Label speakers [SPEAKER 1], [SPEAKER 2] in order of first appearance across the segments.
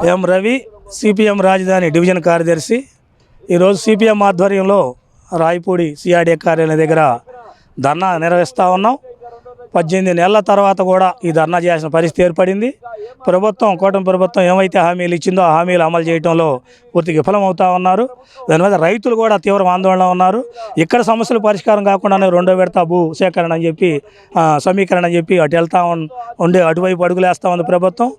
[SPEAKER 1] ఎం Ravi, CPM రాజధాని division కార్యదర్శి. ఈరోజు సిపిఎం ఆధ్వర్యంలో రాయపూడి సిఆర్డీఏ కార్యాలయం దగ్గర ధర్నా నిర్వహిస్తూ ఉన్నాం. 18 నెలల తర్వాత కూడా ఈ ధర్నా చేయాల్సిన పరిస్థితి ఏర్పడింది. కూటమి ప్రభుత్వం ఏమైతే హామీలు ఇచ్చిందో ఆ హామీలు అమలు చేయడంలో పూర్తిగా విఫలమవుతూ ఉన్నారు. దాని మీద రైతులు కూడా తీవ్ర ఆందోళన ఉన్నారు. ఇక్కడ సమస్యలు పరిష్కారం కాకుండానే రెండో విడత భూ సేకరణ అని చెప్పి సమీకరణ అని చెప్పి అటువైపు అడుగులేస్తూ ఉంది ప్రభుత్వం.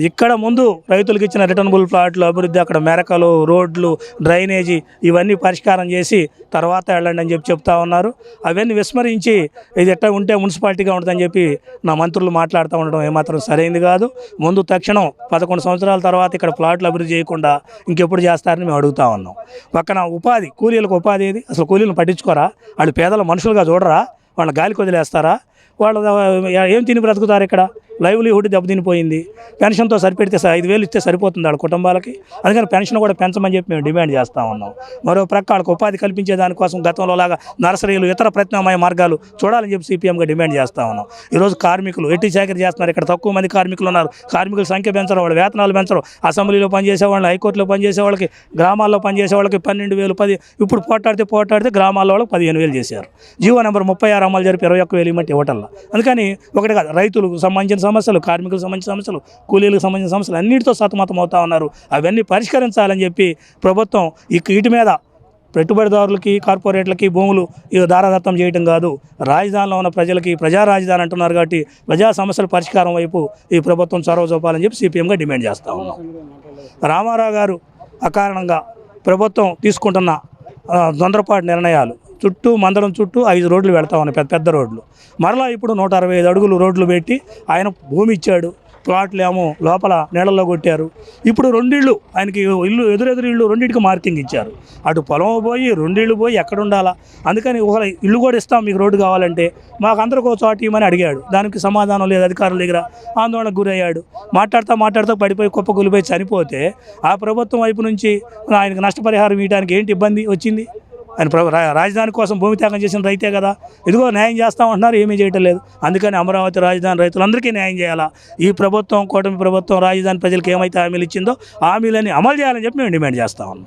[SPEAKER 1] ఇక్కడ ముందు రైతులకు ఇచ్చిన రిటర్నబుల్ ప్లాట్లు అభివృద్ధి, అక్కడ మెరకలు, రోడ్లు, డ్రైనేజీ ఇవన్నీ పరిష్కారం చేసి తర్వాత వెళ్ళండి అని చెప్తా ఉన్నారు. అవన్నీ విస్మరించి ఇది ఎట్లా ఉంటే మున్సిపాలిటీగా ఉంటుందని చెప్పి నా మంత్రులు మాట్లాడుతూ ఉండడం ఏమాత్రం సరైనది కాదు. ముందు తక్షణం 11 సంవత్సరాల తర్వాత ఇక్కడ ప్లాట్లు అభివృద్ధి చేయకుండా ఇంకెప్పుడు చేస్తారని మేము అడుగుతా ఉన్నాం. పక్కన ఉపాధి, కూలీలకు ఉపాధి ఏది? అసలు కూలీలను పట్టించుకోరా? వాళ్ళు పేదల మనుషులుగా చూడరా? వాళ్ళని గాలికి వదిలేస్తారా? వాళ్ళు ఏం తిని బ్రతుకుతారు? ఇక్కడ లైవ్లీహుడ్ దెబ్బతినిపోయింది. పెన్షన్తో సరిపెడితే 5,000 ఇస్తే సరిపోతుంది వాళ్ళ కుటుంబాలకి. అందుకని పెన్షన్ కూడా పెంచమని చెప్పి మేము డిమాండ్ చేస్తూ ఉన్నాం. మరో ప్రక్క వాళ్ళకి ఉపాధి కల్పించే దానికోసం గతంలో లాగా నర్సరీలు, ఇతర ప్రత్యామ్నాయ మార్గాలు చూడాలని చెప్పి సిపిఎంగా డిమాండ్ చేస్తూ ఉన్నాం. ఈరోజు కార్మికులు ఎట్టి చాకరీ చేస్తున్నారు. ఇక్కడ తక్కువ మంది కార్మికులు ఉన్నారు. కార్మికుల సంఖ్య పెంచరు, వాళ్ళ వేతనాలు పెంచరు. అసెంబ్లీలో పనిచేసే వాళ్ళని, హైకోర్టులో పనిచేసే వాళ్ళకి, గ్రామాల్లో పనిచేసే వాళ్ళకి 12,000, 10. ఇప్పుడు పోటాడితే గ్రామాల్లో వాళ్ళకి 15,000 చేశారు. జీవో నెంబర్ 36 అమలు జరిపి 21,000 ఇవ్వమంటే ఇవ్వటల్లా. అందుకని ఒకటి కాదు, రైతులకు సంబంధించిన సమస్యలు, కార్మికులకు సంబంధించిన సమస్యలు, కూలీలకు సంబంధించిన సమస్యలు అన్నిటితో సతమతం అవుతా ఉన్నారు. అవన్నీ పరిష్కరించాలని చెప్పి ప్రభుత్వం వీటి మీద పెట్టుబడిదారులకి, కార్పొరేట్లకి భూములు దారాదత్తం చేయడం కాదు, రాజధానిలో ఉన్న ప్రజలకి ప్రజా రాజధాని అంటున్నారు కాబట్టి ప్రజా సమస్యల పరిష్కారం వైపు ఈ ప్రభుత్వం చొరవ చూపాలని చెప్పి సిపిఎంగా డిమాండ్ చేస్తూ ఉన్నాం. రామారావు గారు అకారణంగా ప్రభుత్వం తీసుకుంటున్న తొందరపాటు నిర్ణయాలు మందడం చుట్టూ 5 రోడ్లు వెళ్తా ఉన్నాయి, పెద్ద రోడ్లు. మరలా ఇప్పుడు 165 అడుగులు రోడ్లు పెట్టి ఆయన భూమి ఇచ్చాడు. ప్లాట్లు ఏమో లోపల నీళ్ళల్లో కొట్టారు. ఇప్పుడు 2 ఇళ్ళు ఆయనకి ఎదురెదురు ఇళ్ళు 2 మార్కింగ్ ఇచ్చారు. అటు పొలం పోయి 2 ఇళ్ళు పోయి ఎక్కడ ఉండాలా? అందుకని ఒక ఇల్లు కూడా ఇస్తాం మీకు రోడ్డు కావాలంటే, మాకు అందరికీ ఒక చోట ఇవ్వమని అడిగాడు. దానికి సమాధానం లేదు. అధికారుల దగ్గర ఆందోళనకు గురయ్యాడు. మాట్లాడుతూ పడిపోయి కుప్పకూలిపోయి చనిపోతే ఆ ప్రభుత్వం వైపు నుంచి ఆయనకు నష్టపరిహారం ఇవ్వడానికి ఏంటి ఇబ్బంది వచ్చింది? ఆయన రాజధాని కోసం భూమి త్యాగం చేసిన రైతే కదా. ఇదిగో న్యాయం చేస్తామంటున్నారు, ఏమీ చేయటం లేదు. అందుకని అమరావతి రాజధాని రైతులందరికీ న్యాయం చేయాలా. ఈ ప్రభుత్వం, కూటమి ప్రభుత్వం రాజధాని ప్రజలకు ఏమైతే హామీలు ఇచ్చిందో హామీలని అమలు చేయాలని చెప్పి మేము డిమాండ్ చేస్తా ఉన్నాం.